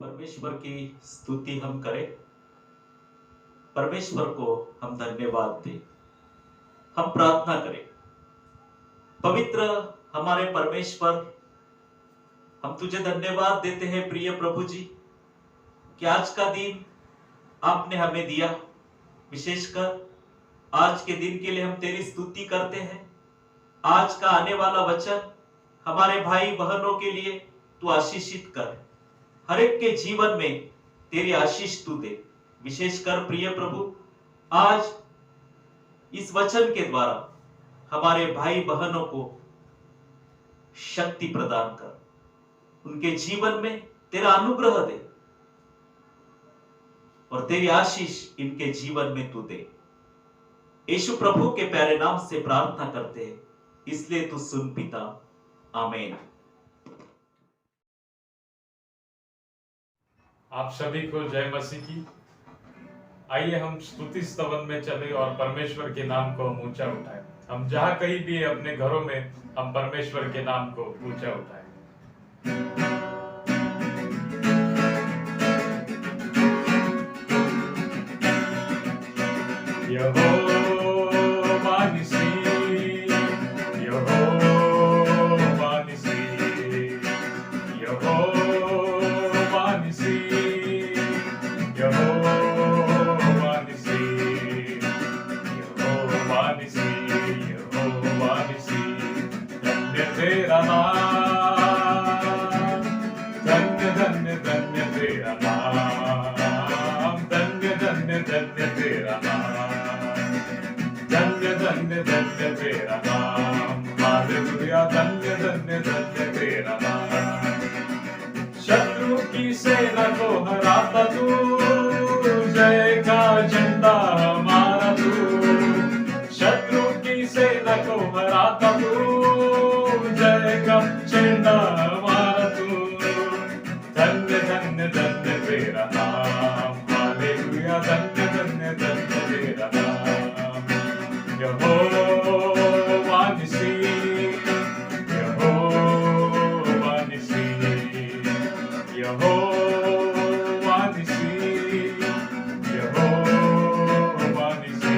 परमेश्वर की स्तुति हम करें, परमेश्वर को हम धन्यवाद दें, हम प्रार्थना करें। पवित्र हमारे परमेश्वर, हम तुझे धन्यवाद देते हैं प्रिय प्रभु जी कि आज का दिन आपने हमें दिया। विशेषकर आज के दिन के लिए हम तेरी स्तुति करते हैं। आज का आने वाला वचन हमारे भाई बहनों के लिए तू आशीषित कर, हर एक के जीवन में तेरी आशीष तू दे। विशेषकर प्रिय प्रभु, आज इस वचन के द्वारा हमारे भाई बहनों को शक्ति प्रदान कर, उनके जीवन में तेरा अनुग्रह दे और तेरी आशीष इनके जीवन में तू दे। यीशु प्रभु के प्यारे नाम से प्रार्थना करते हैं, इसलिए तू सुन पिता। आमीन। आप सभी को जय मसीह की। आइए हम स्तुति स्तवन में चले और परमेश्वर के नाम को हम ऊंचा उठाएं। हम जहां कहीं भी अपने घरों में हम परमेश्वर के नाम को ऊंचा उठाएं। यहोवा निसी, यहोवा निसी, यहोवा निसी, यहोवा निसी, यहोवा निसी, यहोवा निसी। धन्य तेरा नाम, धन्य धन्य धन्य तेरा नाम, धन्य धन्य धन्य तेरा नाम, धन्य धन्य धन्य तेरा नाम। हालेलुया, धन्य धन्य धन्य तेरा नाम। शत्रु की सेना को हराता तू, जय का झंडा हमारा तू। शत्रु की सेना को हराता तू, जय का झंडा हमारा तू। धन्य धन्य धन्य तेरा नाम। हालेलुया, धन्य धन्य धन्य तेरा नाम। यहोवा निसी, यहोवा निसी, यहोवा निसी, यहोवा निसी,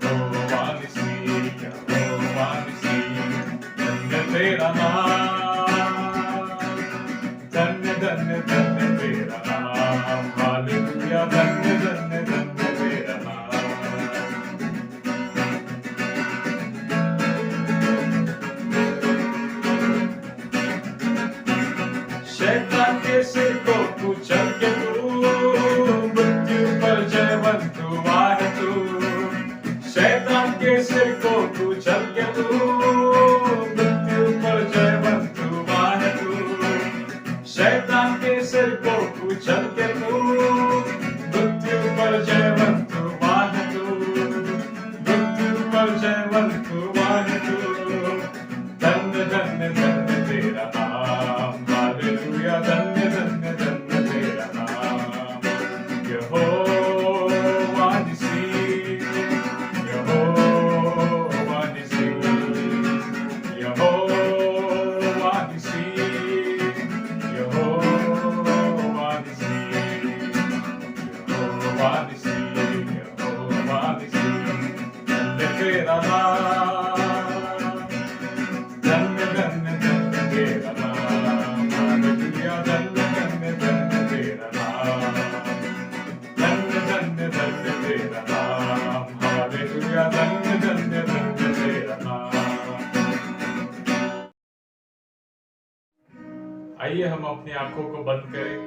यहोवा निसी, यहोवा निसी। धन्य तेरा नाम, धन्य धन्य धन्य तेरा नाम। हालेलुया, धन्य धन्य धन्य तेरा नाम। शैतान के सिर को कुचल के तू, मृत्यु पर जयवंत हुआ है तू। शैतान के सिर को कुचल के तू, मृत्यु पर जयवंत हुआ है तू। शैतान के सिर को कुचल के तू, मृत्यु पर जयवंत हुआ है तू। मृत्यु पर जयवंत हुआ है तू। धन्य धन्य धन्य तेरा नाम। हालेलुया, धन्य धन्य धन्य तेरा नाम। यहोवा निसी, यहोवा निसी, यहोवा निसी, यहोवा निसी, यहोवा निसी, यहोवा निसी। धन्य तेरा नाम, धन्य धन्य धन्य तेरा नाम। हालेलुया, धन्य धन्य धन्य तेरा नाम, धन्य धन्य धन्य तेरा नाम। हालेलुया, धन्य धन्य धन्य तेरा नाम। आइए हम अपनी आंखों को बंद करें।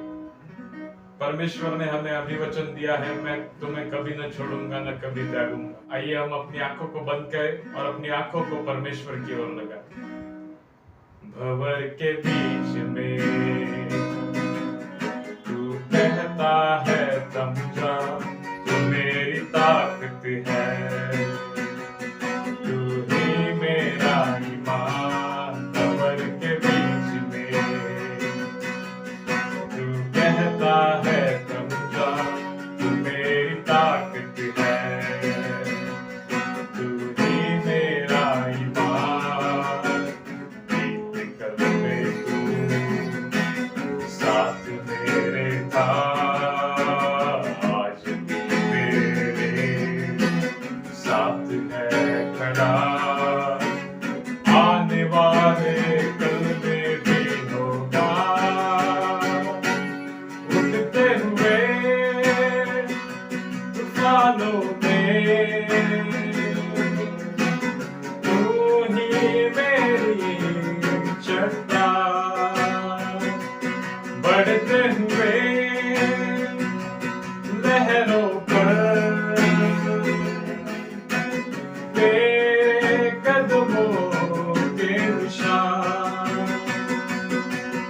परमेश्वर ने हमें अभिवचन दिया है, मैं तुम्हें कभी न छोड़ूंगा न कभी त्यागूंगा। आइए हम अपनी आंखों को बंद करें और अपनी आंखों को परमेश्वर की ओर लगाएं। भंवर के बीच में तू कहता है थम जा, तू मेरी ताकत है, तू ही मेरा ईमान। भंवर के बीच में तू कहता है थम जा, तू मेरी ताकत है, तू ही मेरा ईमान। बीत कर में तू उठते हुए लहरों पर तेरे कदमों के निशान,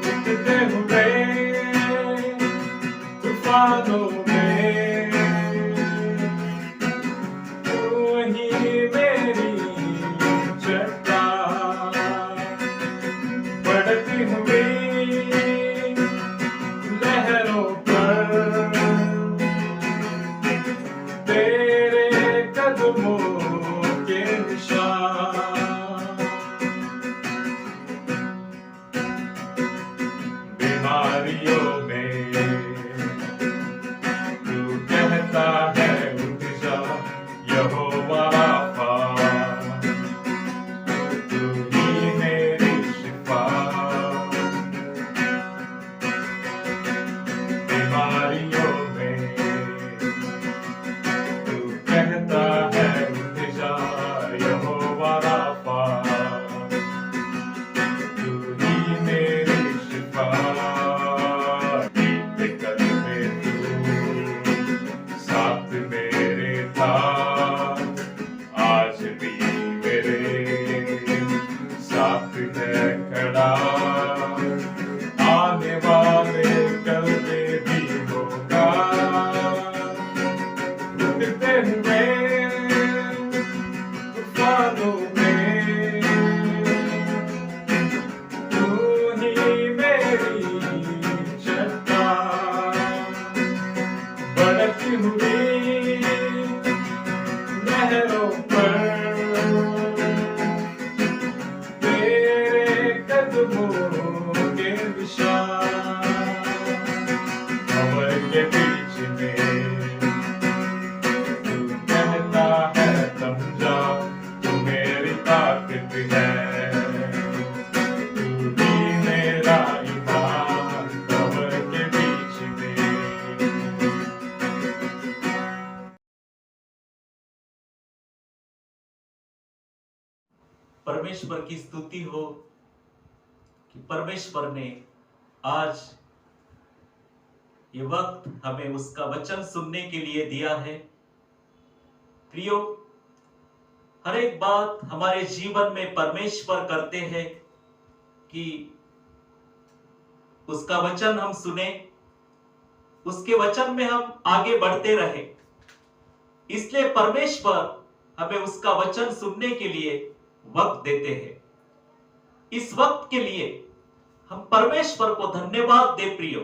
उठते हुए तूफानों में तू ही मेरी चट्टान, बढ़ती हुई लहरों पर तेरे कदमों के निशान, बीमारियों में तू कहता है उठ जा यहोवा राफा, तू ही मेरी शिफा, बीमारियों में तू कहता है उठ जा यहोवा राफा, तू ही मेरी शिफा, बीते कल में तू साथ मेरे था, आज भी मेरे साथ है खड़ा, आने वाले कल में भी होगा, उठते हुए तूफानों में तू ही मेरी चट्टान, बढ़ती हुई लहरों पर तेरे कदमों के निशान, कमर के बीच में तू कहता है थम जा, तू मेरी ताकत है, तू ही मेरा ईमान, कमर के बीच में। परमेश्वर की स्तुति हो कि परमेश्वर ने आज ये वक्त हमें उसका वचन सुनने के लिए दिया है। प्रियो, हर एक बात हमारे जीवन में परमेश्वर करते हैं कि उसका वचन हम सुने, उसके वचन में हम आगे बढ़ते रहे। इसलिए परमेश्वर हमें उसका वचन सुनने के लिए वक्त देते हैं। इस वक्त के लिए हम परमेश्वर को धन्यवाद दे। प्रियो,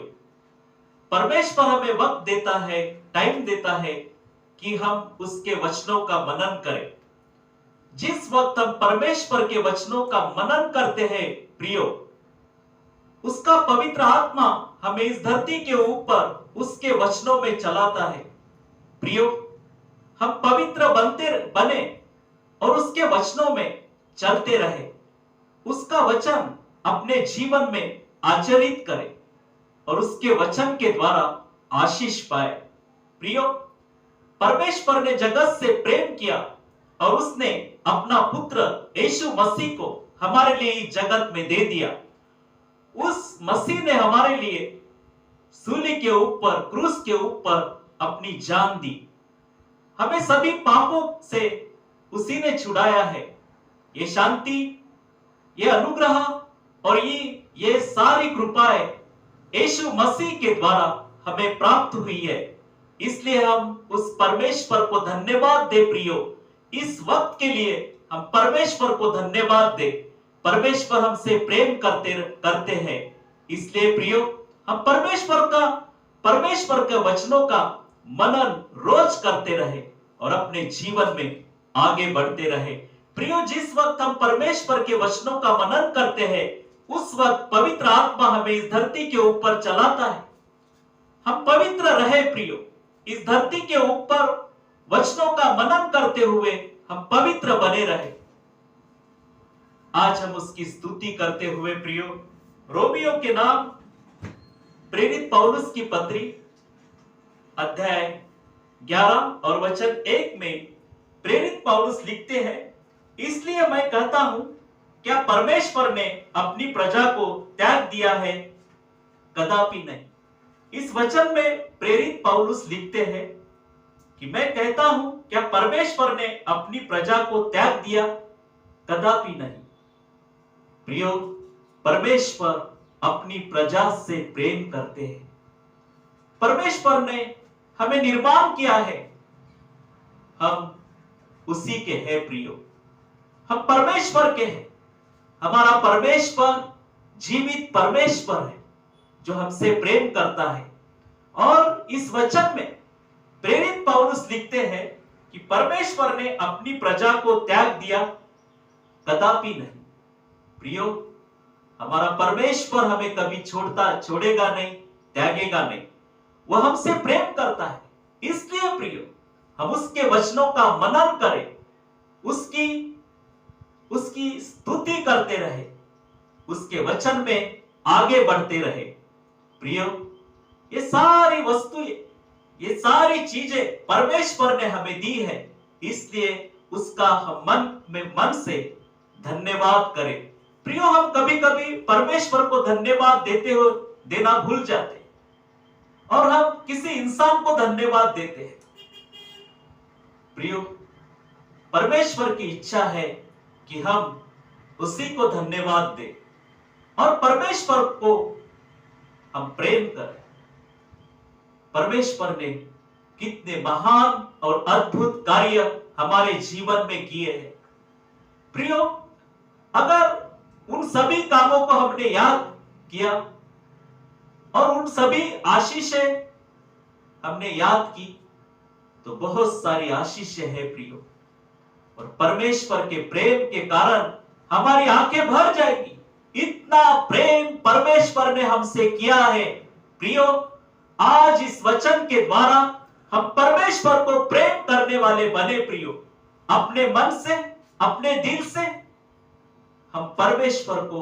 परमेश्वर हमें वक्त देता है, टाइम देता है कि हम उसके वचनों का मनन करें। जिस वक्त हम परमेश्वर के वचनों का मनन करते हैं प्रियो, उसका पवित्र आत्मा हमें इस धरती के ऊपर उसके वचनों में चलाता है। प्रियो, हम पवित्र बने और उसके वचनों में चलते रहे, उसका वचन अपने जीवन में आचरित करें और उसके वचन के द्वारा आशीष पाए। प्रियो, परमेश्वर ने जगत से प्रेम किया और उसने अपना पुत्र यीशु मसीह को हमारे लिए इस जगत में दे दिया। उस मसीह ने हमारे लिए सूली के ऊपर, क्रूस के ऊपर अपनी जान दी। हमें सभी पापों से उसी ने छुड़ाया है। ये शांति, ये अनुग्रह और ये सारी कृपाएं यीशु मसीह के द्वारा हमें प्राप्त हुई है। इसलिए हम उस परमेश्वर को धन्यवाद दे। प्रियो, इस वक्त के लिए हम परमेश्वर को धन्यवाद दे। परमेश्वर हमसे प्रेम करते हैं। इसलिए प्रियो, हम परमेश्वर के वचनों का मनन रोज करते रहे और अपने जीवन में आगे बढ़ते रहे। प्रियो, जिस वक्त हम परमेश्वर के वचनों का मनन करते हैं, उस वक्त पवित्र आत्मा हमें इस धरती के ऊपर चलाता है। हम पवित्र रहे प्रियो, इस धरती के ऊपर वचनों का मनन करते हुए हम पवित्र बने रहे। आज हम उसकी स्तुति करते हुए प्रियो, रोमियो के नाम प्रेरित पौलुस की पत्री अध्याय 11 और वचन 1 में प्रेरित पौलुस लिखते हैं, इसलिए मैं कहता हूं, क्या परमेश्वर ने अपनी प्रजा को त्याग दिया है? कदापि नहीं। इस वचन में प्रेरित पौलुस लिखते हैं कि मैं कहता हूं, क्या परमेश्वर ने अपनी प्रजा को त्याग दिया? कदापि नहीं। प्रियो, परमेश्वर अपनी प्रजा से प्रेम करते हैं। परमेश्वर ने हमें निर्माण किया है, हम उसी के हैं। प्रियो, हम परमेश्वर के हैं। हमारा परमेश्वर जीवित परमेश्वर है जो हमसे प्रेम करता है। और इस वचन में प्रेरित पौलुस लिखते हैं कि परमेश्वर ने अपनी प्रजा को त्याग दिया? कदापि नहीं। प्रियो, हमारा परमेश्वर हमें कभी छोड़ेगा नहीं, त्यागेगा नहीं। वह हमसे प्रेम करता है। इसलिए प्रियो, हम उसके वचनों का मनन करें, उसकी स्तुति करते रहे, उसके वचन में आगे बढ़ते रहे। प्रियो, ये सारी वस्तुएं, ये सारी चीजें परमेश्वर ने हमें दी है, इसलिए उसका हम मन से धन्यवाद करें। प्रियो, हम कभी कभी परमेश्वर को धन्यवाद देना भूल जाते हैं और हम किसी इंसान को धन्यवाद देते हैं। प्रियो, परमेश्वर की इच्छा है कि हम उसी को धन्यवाद दें और परमेश्वर को हम प्रेम करें। परमेश्वर ने कितने महान और अद्भुत कार्य हमारे जीवन में किए हैं। प्रियो, अगर उन सभी कामों को हमने याद किया और उन सभी आशीषें हमने याद की, तो बहुत सारी आशीषें हैं प्रियो, और परमेश्वर के प्रेम के कारण हमारी आंखें भर जाएगी। इतना प्रेम परमेश्वर ने हमसे किया है। प्रियो, आज इस वचन के द्वारा हम परमेश्वर को प्रेम करने वाले बने। प्रियो, अपने मन से, अपने दिल से हम परमेश्वर को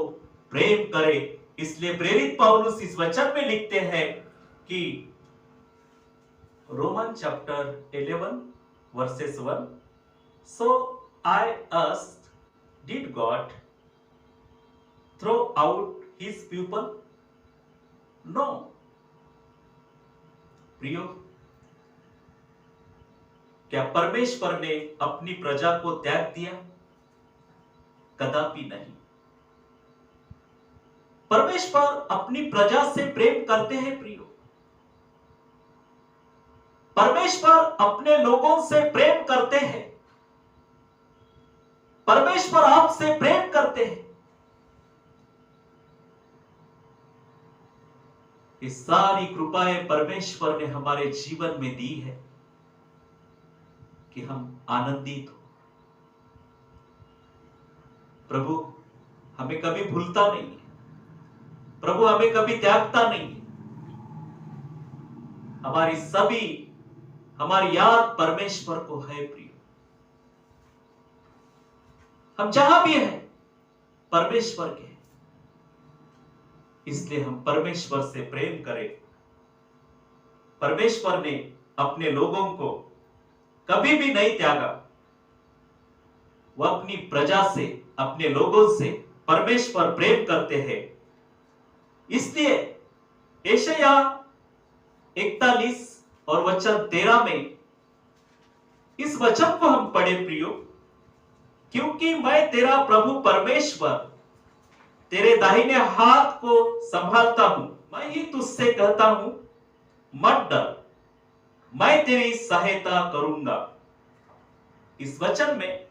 प्रेम करें। इसलिए प्रेरित पौलुस इस वचन में लिखते हैं कि Roman chapter 11 versus 1, so I asked, did God throw out his people? No. प्रियो, क्या परमेश्वर ने अपनी प्रजा को त्याग दिया? कदापि नहीं। परमेश्वर अपनी प्रजा से प्रेम करते हैं। प्रियो, परमेश्वर अपने लोगों से प्रेम करते हैं। परमेश्वर आपसे प्रेम करते हैं। ये सारी कृपाएं परमेश्वर ने हमारे जीवन में दी है कि हम आनंदित हो। प्रभु हमें कभी भूलता नहीं है, प्रभु हमें कभी त्यागता नहीं है। हमारी याद परमेश्वर को है। प्रिय, हम जहां भी हैं परमेश्वर के, इसलिए हम परमेश्वर से प्रेम करें। परमेश्वर ने अपने लोगों को कभी भी नहीं त्यागा। वह अपनी प्रजा से, अपने लोगों से परमेश्वर प्रेम करते हैं। इसलिए यशायाह 41 और वचन 13 में इस वचन को हम पढ़े प्रियो, क्योंकि मैं तेरा प्रभु परमेश्वर तेरे दाहिने हाथ को संभालता हूं, मैं ही तुझसे कहता हूं मत डर, मैं तेरी सहायता करूंगा। इस वचन में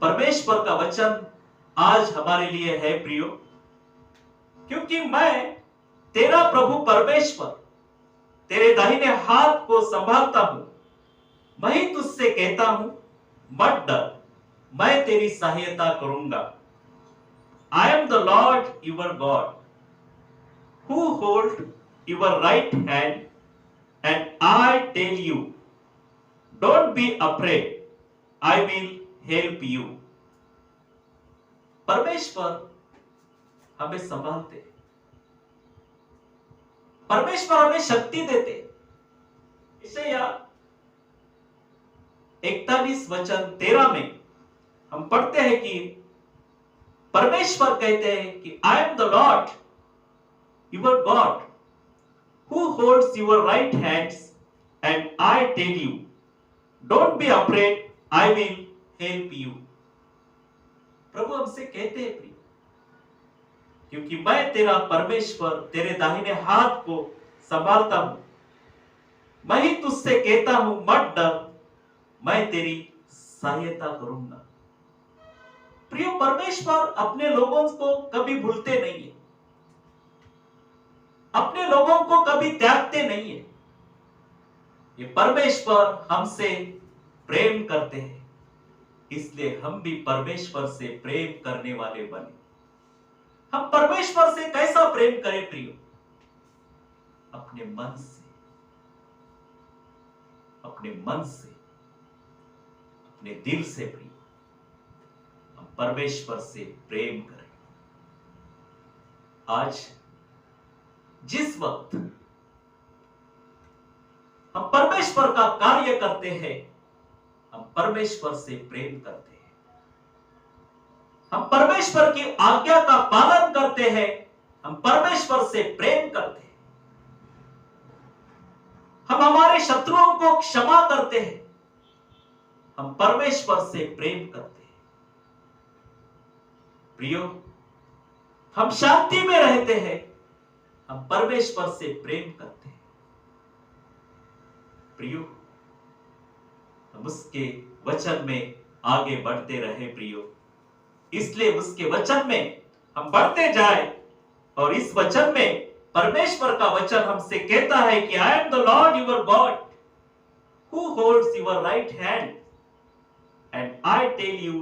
परमेश्वर का वचन आज हमारे लिए है प्रियो, क्योंकि मैं तेरा प्रभु परमेश्वर तेरे दाहिने हाथ को संभालता हूं, मैं ही तुझसे कहता हूं मत डर, मैं तेरी सहायता करूंगा। I am the Lord your God, who hold your right hand, and I tell you, don't be afraid, I will help you. परमेश्वर हमें संभालते, परमेश्वर हमें शक्ति देते। यशायाह 41 वचन 13 में हम पढ़ते हैं कि परमेश्वर कहते हैं कि I am the Lord your God, who holds your right hands, and I tell you, don't be afraid, I will help you. प्रभु हमसे कहते हैं प्रिय, क्योंकि मैं तेरा परमेश्वर तेरे दाहिने हाथ को संभालता हूं, मैं ही तुझसे कहता हूं मत डर, मैं तेरी सहायता करूंगा। प्रिय, परमेश्वर अपने लोगों को कभी भूलते नहीं है, अपने लोगों को कभी त्यागते नहीं है। ये परमेश्वर हमसे प्रेम करते हैं, इसलिए हम भी परमेश्वर से प्रेम करने वाले बने। हम परमेश्वर से कैसा प्रेम करें प्रियो? अपने मन से, अपने मन से, अपने दिल से प्रियो हम परमेश्वर से प्रेम करें। आज जिस वक्त हम परमेश्वर का कार्य करते हैं, हम परमेश्वर से प्रेम करते हैं, हम परमेश्वर की आज्ञा का पालन करते हैं, हम परमेश्वर से प्रेम करते हैं, हम हमारे शत्रुओं को क्षमा करते हैं, हम परमेश्वर से प्रेम करते हैं। प्रियो, हम शांति में रहते हैं, हम परमेश्वर से प्रेम करते हैं। प्रियो, हम उसके वचन में आगे बढ़ते रहे प्रियो, इसलिए उसके वचन में हम बढ़ते जाए। और इस वचन में परमेश्वर का वचन हमसे कहता है कि I am the lord your God who holds your right hand and I tell you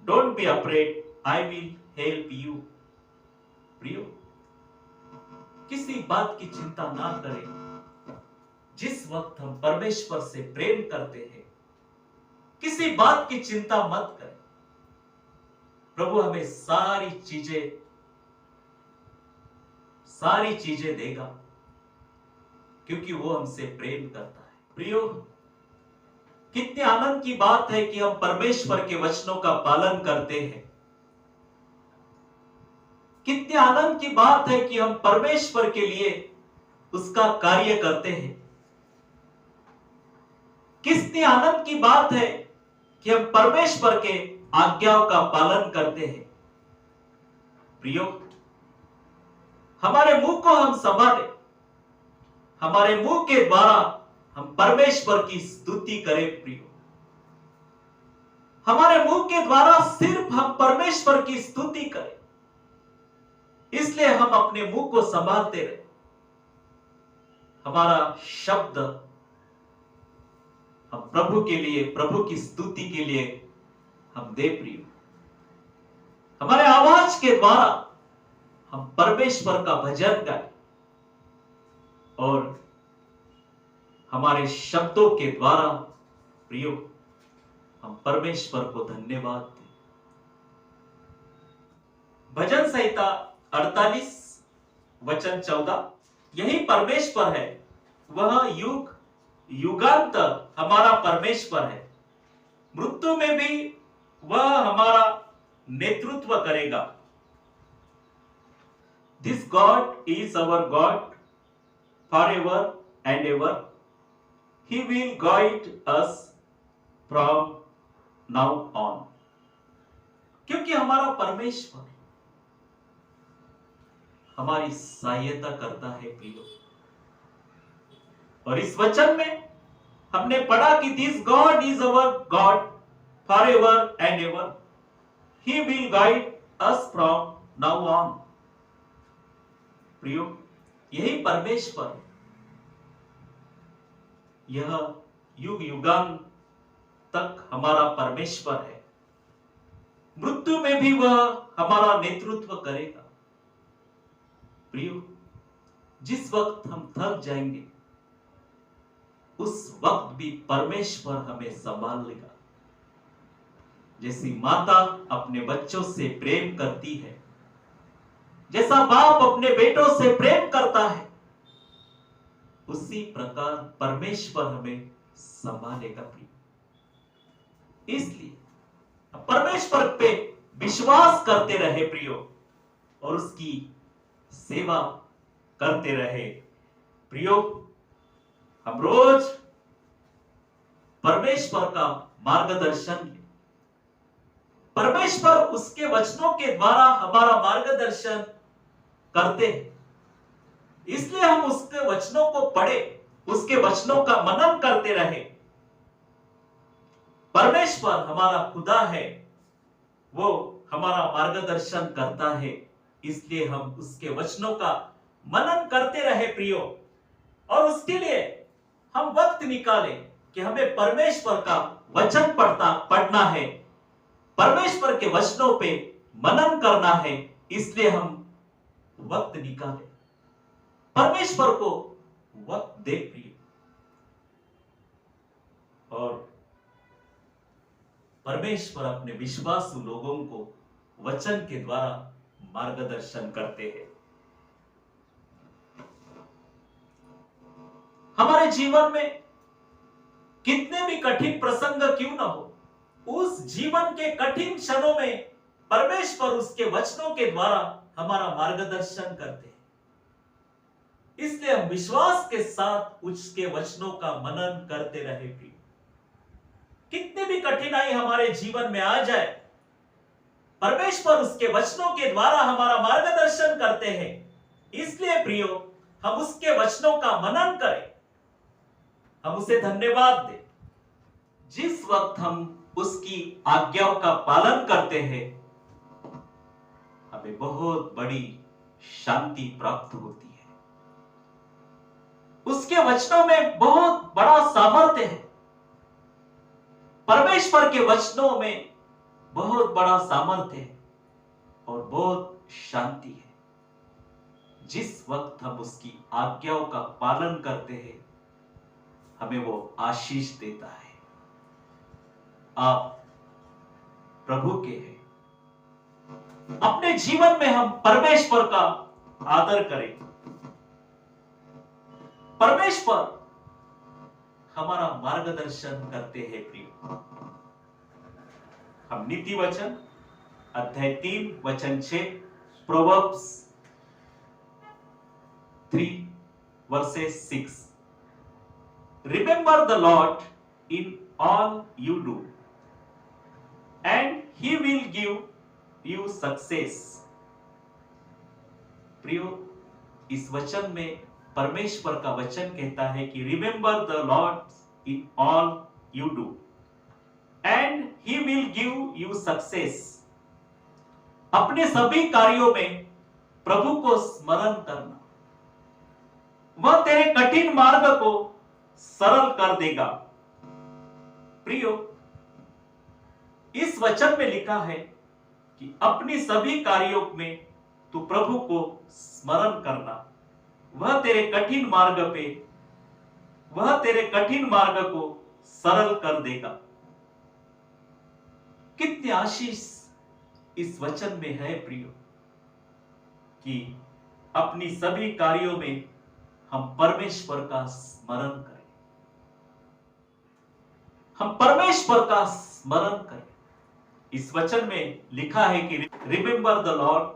don't be afraid, I will help you. प्रियो, किसी बात की चिंता ना करें। जिस वक्त हम परमेश्वर से प्रेम करते हैं, किसी बात की चिंता मत करें। प्रभु हमें सारी चीजें देगा, क्योंकि वो हमसे प्रेम करता है। प्रियो, कितने आनंद की बात है कि हम परमेश्वर के वचनों का पालन करते हैं। कितने आनंद की बात है कि हम परमेश्वर के लिए उसका कार्य करते हैं। कितने आनंद की बात है कि हम परमेश्वर के आज्ञाओं का पालन करते हैं। प्रियो, हमारे मुंह को हम संभालें, हमारे मुंह के द्वारा हम परमेश्वर की स्तुति करें। प्रियो, हमारे मुंह के द्वारा सिर्फ हम परमेश्वर की स्तुति करें, इसलिए हम अपने मुंह को संभालते रहे। हमारा शब्द हम प्रभु के लिए, प्रभु की स्तुति के लिए हम दे प्रियो। हमारे आवाज के द्वारा हम परमेश्वर का भजन गाएं और हमारे शब्दों के द्वारा प्रियो हम परमेश्वर को धन्यवाद दें। भजन संहिता 48 वचन 14, यही परमेश्वर है, वह युग युगांत हमारा परमेश्वर है, मृत्यु में भी वह हमारा नेतृत्व करेगा। This God is our God forever and ever. He will guide us from now on. क्योंकि हमारा परमेश्वर हमारी सहायता करता है प्रियो। और इस वचन में हमने पढ़ा कि this God is our God forever and ever. He will guide us from now on. प्रियो, यही परमेश्वर, यह युग युगांत तक हमारा परमेश्वर है, मृत्यु में भी वह हमारा नेतृत्व करेगा। प्रियो, जिस वक्त हम थक जाएंगे उस वक्त भी परमेश्वर हमें संभाल लेगा। जैसी माता अपने बच्चों से प्रेम करती है, जैसा बाप अपने बेटों से प्रेम करता है, उसी प्रकार परमेश्वर हमें संभालेगा प्रियो। इसलिए परमेश्वर पे विश्वास करते रहे प्रियो, और उसकी सेवा करते रहे। प्रियो, हम रोज परमेश्वर का मार्गदर्शन लें। परमेश्वर उसके वचनों के द्वारा हमारा मार्गदर्शन करते हैं, इसलिए हम उसके वचनों को पढ़े, उसके वचनों का मनन करते रहे। परमेश्वर हमारा खुदा है, वो हमारा मार्गदर्शन करता है, इसलिए हम उसके वचनों का मनन करते रहे प्रियो। और उसके लिए हम वक्त निकालें कि हमें परमेश्वर का वचन पढ़ना है, परमेश्वर के वचनों पे मनन करना है, इसलिए हम वक्त निकालें, परमेश्वर को वक्त दे प्रिय। और परमेश्वर अपने विश्वासु लोगों को वचन के द्वारा मार्गदर्शन करते हैं। हमारे जीवन में कितने भी कठिन प्रसंग क्यों ना हो, उस जीवन के कठिन क्षणों में परमेश्वर उसके वचनों के द्वारा हमारा मार्गदर्शन करते हैं, इसलिए हम विश्वास के साथ उसके वचनों का मनन करते रहे प्रिय। कितने भी कठिनाई हमारे जीवन में आ जाए, परमेश्वर उसके वचनों के द्वारा हमारा मार्गदर्शन करते हैं, इसलिए प्रियो हम उसके वचनों का मनन करें, हम उसे धन्यवाद दें। जिस वक्त हम उसकी आज्ञाओं का पालन करते हैं, हमें बहुत बड़ी शांति प्राप्त होती है। उसके वचनों में बहुत बड़ा सामर्थ्य है, परमेश्वर के वचनों में बहुत बड़ा सामर्थ्य है और बहुत शांति है। जिस वक्त हम उसकी आज्ञाओं का पालन करते हैं, हमें वो आशीष देता है। आप प्रभु के हैं, अपने जीवन में हम परमेश्वर का आदर करें। परमेश्वर हमारा मार्गदर्शन करते हैं प्रिय। हम नीति वचन अध्याय 3 वचन 6, proverbs 3 verses 6, remember the Lord in all you do and he will give you success। प्रियो, इस वचन में परमेश्वर का वचन कहता है कि remember the Lord in all you do and he will give you success. अपने सभी कार्यों में प्रभु को स्मरण करना, वह तेरे कठिन मार्ग को सरल कर देगा। प्रियो, इस वचन में लिखा है कि अपनी सभी कार्यों में तू प्रभु को स्मरण करना, वह तेरे कठिन मार्ग को सरल कर देगा। कितनी आशीष इस वचन में है प्रियो, कि अपनी सभी कार्यों में हम परमेश्वर का स्मरण करें, हम परमेश्वर का स्मरण करें। इस वचन में लिखा है कि remember the Lord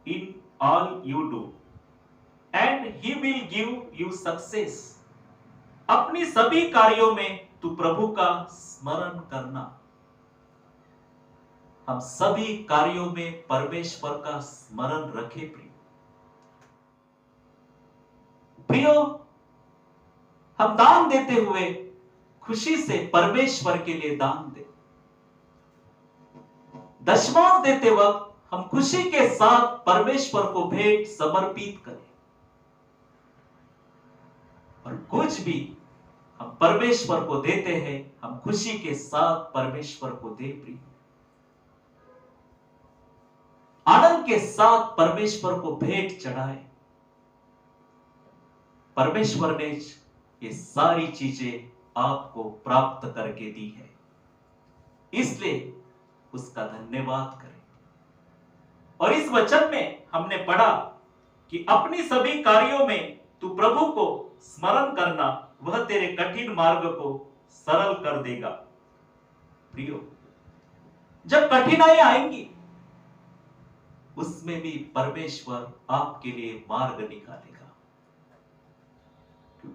in all you do and he will give you success. अपनी सभी कार्यों में तू प्रभु का स्मरण करना। हम सभी कार्यों में परमेश्वर का स्मरण रखें प्रियो। हम दान देते हुए खुशी से परमेश्वर के लिए दान दें। दशमांश देते वक्त हम खुशी के साथ परमेश्वर को भेंट समर्पित करें, और कुछ भी हम परमेश्वर को देते हैं, हम खुशी के साथ परमेश्वर को दे प्रिय। आनंद के साथ परमेश्वर को भेंट चढ़ाए। परमेश्वर ने ये सारी चीजें आपको प्राप्त करके दी है, इसलिए उसका धन्यवाद करें। और इस वचन में हमने पढ़ा कि अपनी सभी कार्यों में तू प्रभु को स्मरण करना, वह तेरे कठिन मार्ग को सरल कर देगा। प्रियो, जब कठिनाई आएंगी उसमें भी परमेश्वर आपके लिए मार्ग निकालेगा।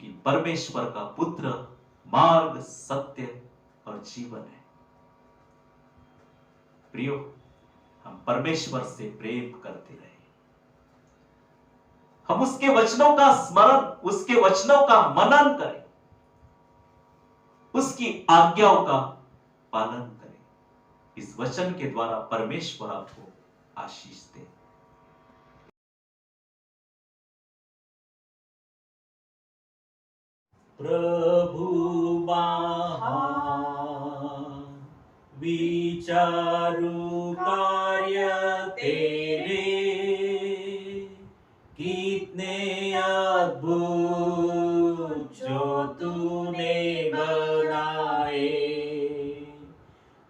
कि परमेश्वर का पुत्र मार्ग, सत्य और जीवन है। प्रियो, हम परमेश्वर से प्रेम करते रहे, हम उसके वचनों का स्मरण, उसके वचनों का मनन करें, उसकी आज्ञाओं का पालन करें। इस वचन के द्वारा परमेश्वर आपको आशीष दे। प्रभु महान विचारु कार्य तेरे, कितने अद्भुत जो तूने बनाए।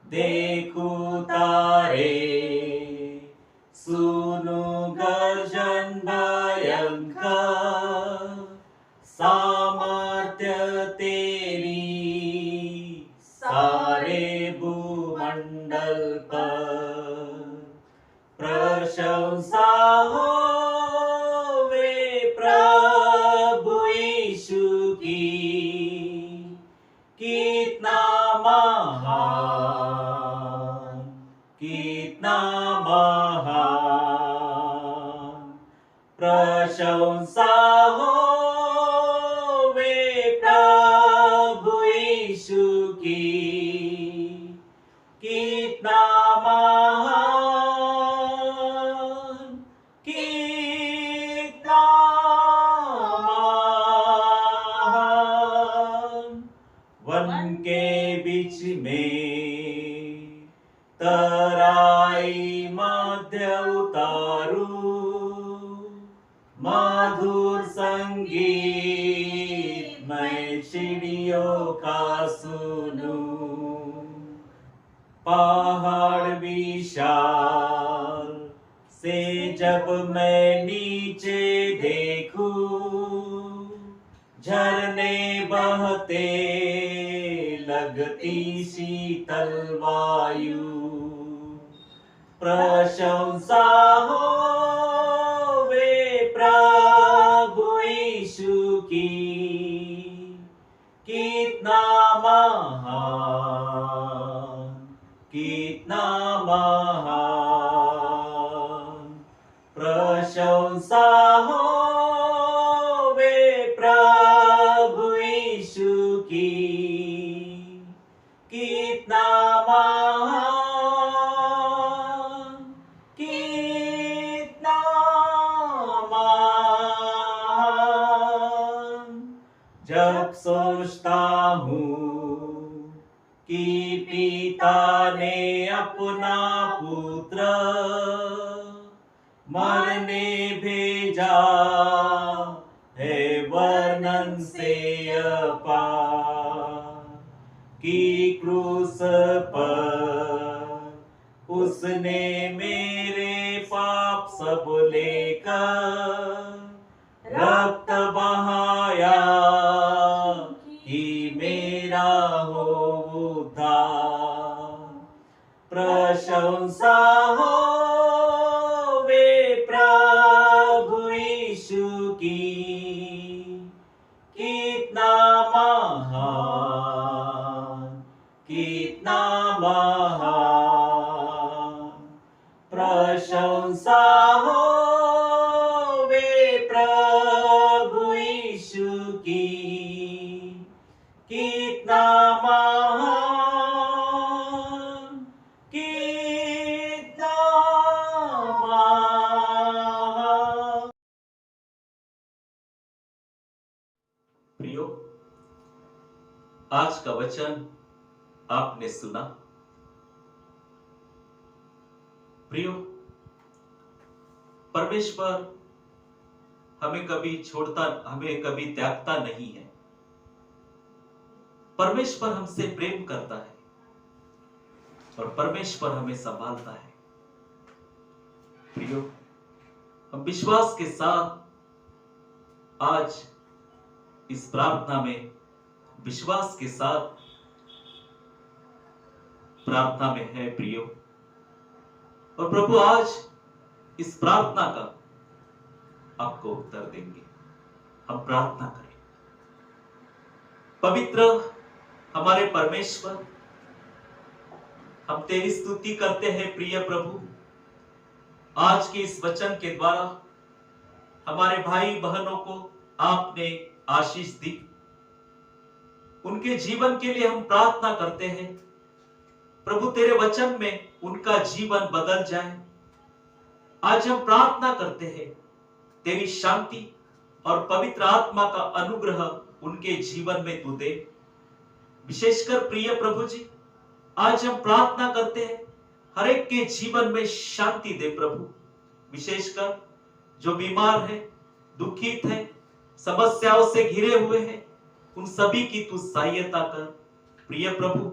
देखूं तारे, सुनूं गर्जन भयंकर, सामर्थ्य तेरी सारे भूमंडल पर। प्रशंसा हो वे प्रभु यीशु की, कितना महान, कितना महान। प्रशंसा हो वे प्रभु यीशु की, कितना महान, कितना महान। वन के बीच में तराई मध्य उतारू, मधुर संगीत मैं चिड़ियों का सुनूं। पहाड़ विशाल से जब मैं नीचे देखूं, झरने बहते लगती शीतल वायु। प्रशंसा हो वे प्रभु यीशु की, कितना महान, कितना महान। प्रशंसा हो वे प्रभु यीशु की, कितना महान, कितना महान। जब सोचता हूँ कि पिता ने अपना पुत्र मरने भेजा है, वर्णन से अपार। कि क्रूस पर उसने मेरे पाप सब लेकर रक्त बहाया, कि मेरा हो उद्धार। प्रशंसा हो वे प्रभु यीशु की, कितना महान, कितना महान। प्रशंसा हो वे प्रभु यीशु की, कितना महान, कितना महान। प्रियो, आज का वचन आपने सुना। प्रियो, परमेश्वर हमें कभी छोड़ता, हमें कभी त्यागता नहीं है। परमेश्वर हमसे प्रेम करता है और परमेश्वर हमें संभालता है। प्रियो, हम विश्वास के साथ आज इस प्रार्थना में, विश्वास के साथ प्रार्थना में है प्रियो, और प्रभु आज इस प्रार्थना का आपको उत्तर देंगे। हम प्रार्थना करें। पवित्र हमारे परमेश्वर, हम तेरी स्तुति करते हैं प्रिय प्रभु। आज के इस वचन के द्वारा हमारे भाई बहनों को आपने आशीष दी। उनके जीवन के लिए हम प्रार्थना करते हैं प्रभु, तेरे वचन में उनका जीवन बदल जाए। आज हम प्रार्थना करते हैं तेरी शांति और पवित्र आत्मा का अनुग्रह उनके जीवन में तू दे। विशेषकर प्रिय प्रभु जी, आज हम प्रार्थना करते हैं हर एक के जीवन में शांति दे प्रभु। विशेषकर जो बीमार है, दुखित है, समस्याओं से घिरे हुए हैं, उन सभी की तू सहायता कर प्रिय प्रभु।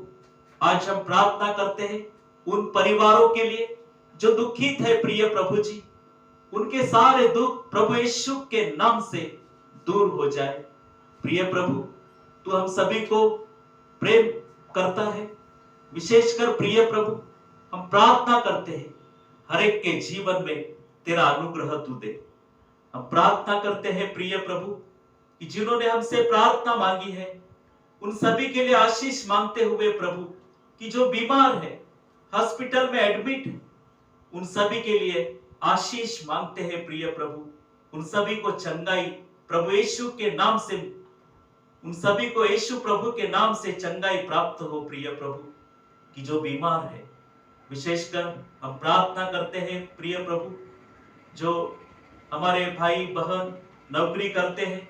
आज हम प्रार्थना करते हैं उन परिवारों के लिए जो दुखित है प्रिय प्रभु जी, उनके सारे दुख प्रभु यीशु के नाम से दूर हो जाए। प्रिय प्रभु, तू हम सभी को प्रेम करता है। विशेषकर प्रिय प्रभु, हम प्रार्थना करते हैं हर एक के जीवन में तेरा अनुग्रह तू दे। हम प्रार्थना करते हैं प्रिय प्रभु कि जिन्होंने हमसे प्रार्थना मांगी है, उन सभी के लिए आशीष मांगते हुए प्रभु, कि जो बीमार है, हॉस्पिटल में एडमिट है, उन सभी के लिए आशीष मांगते हैं प्रिय प्रभु। उन सभी को चंगाई प्रभु यीशु के नाम से, उन सभी को यीशु प्रभु के नाम से चंगाई प्राप्त हो प्रिय प्रभु। कि जो बीमार है, विशेषकर हम प्रार्थना करते हैं प्रिय प्रभु, जो हमारे भाई बहन नौकरी करते हैं,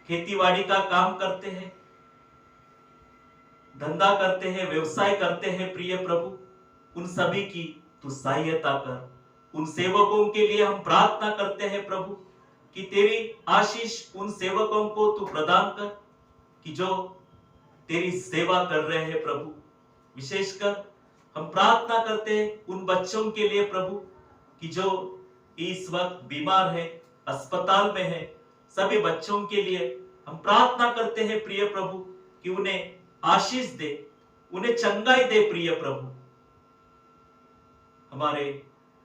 खेतीबाड़ी का काम करते हैं, धंधा करते हैं, व्यवसाय करते हैं प्रिय प्रभु, उन सभी की तू सहायता कर। उन सेवकों के लिए हम प्रार्थना करते हैं प्रभु कि तेरी आशीष उन सेवकों को तू प्रदान कर, कि जो तेरी सेवा कर रहे हैं प्रभु। विशेषकर हम प्रार्थना करते हैं उन बच्चों के लिए प्रभु, कि जो इस वक्त बीमार है, अस्पताल में है, सभी बच्चों के लिए हम प्रार्थना करते हैं प्रिय प्रभु कि उन्हें आशीष दे, उन्हें चंगाई दे प्रिय प्रभु। हमारे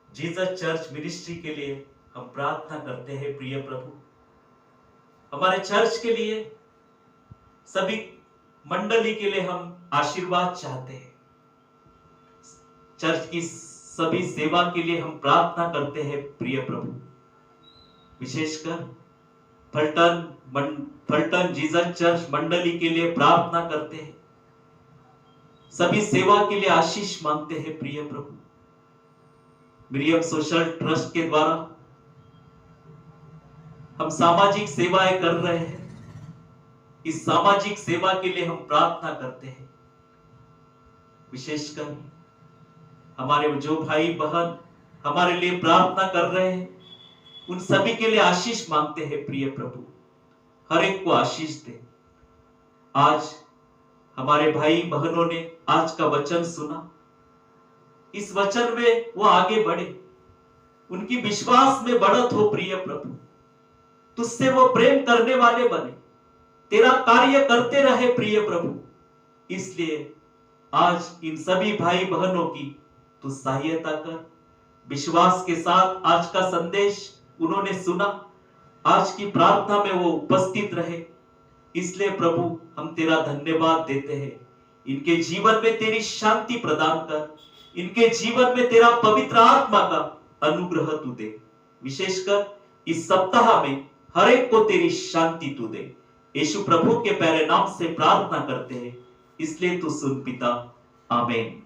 जीसस चर्च मिनिस्ट्री के लिए हम प्रार्थना करते हैं प्रिय प्रभु। हमारे चर्च के लिए, सभी मंडली के लिए हम आशीर्वाद चाहते हैं। चर्च की सभी सेवा के लिए हम प्रार्थना करते हैं प्रिय प्रभु। विशेषकर फलटन जीसस चर्च मंडली के लिए प्रार्थना करते हैं। सभी सेवा के लिए आशीष मांगते हैं प्रिय प्रभु। मिरियम सोशल ट्रस्ट के द्वारा हम सामाजिक सेवाएं कर रहे हैं। इस सामाजिक सेवा के लिए हम प्रार्थना करते हैं। विशेषकर हमारे जो भाई बहन हमारे लिए प्रार्थना कर रहे हैं, उन सभी के लिए आशीष मांगते हैं प्रिय प्रभु। हर एक को आशीष दे। आज हमारे भाई बहनों ने आज का वचन सुना, इस वचन में वो आगे बढ़े, उनकी विश्वास में बढ़त हो प्रिय प्रभु। तुझसे वो प्रेम करने वाले बने, तेरा कार्य करते रहे प्रिय प्रभु। इसलिए आज इन सभी भाई बहनों की तू सहायता कर। विश्वास के साथ आज का संदेश उन्होंने सुना, आज की प्रार्थना में वो उपस्थित रहे। इसलिए प्रभु हम तेरा धन्यवाद देते हैं। इनके जीवन में तेरी शांति प्रदान कर, इनके जीवन में तेरा पवित्र आत्मा का अनुग्रह तू दे। विशेषकर इस सप्ताह में हर एक को तेरी शांति तू दे। यीशु प्रभु के प्यारे नाम से प्रार्थना करते हैं, इसलिए तू सुन पिता, आमीन।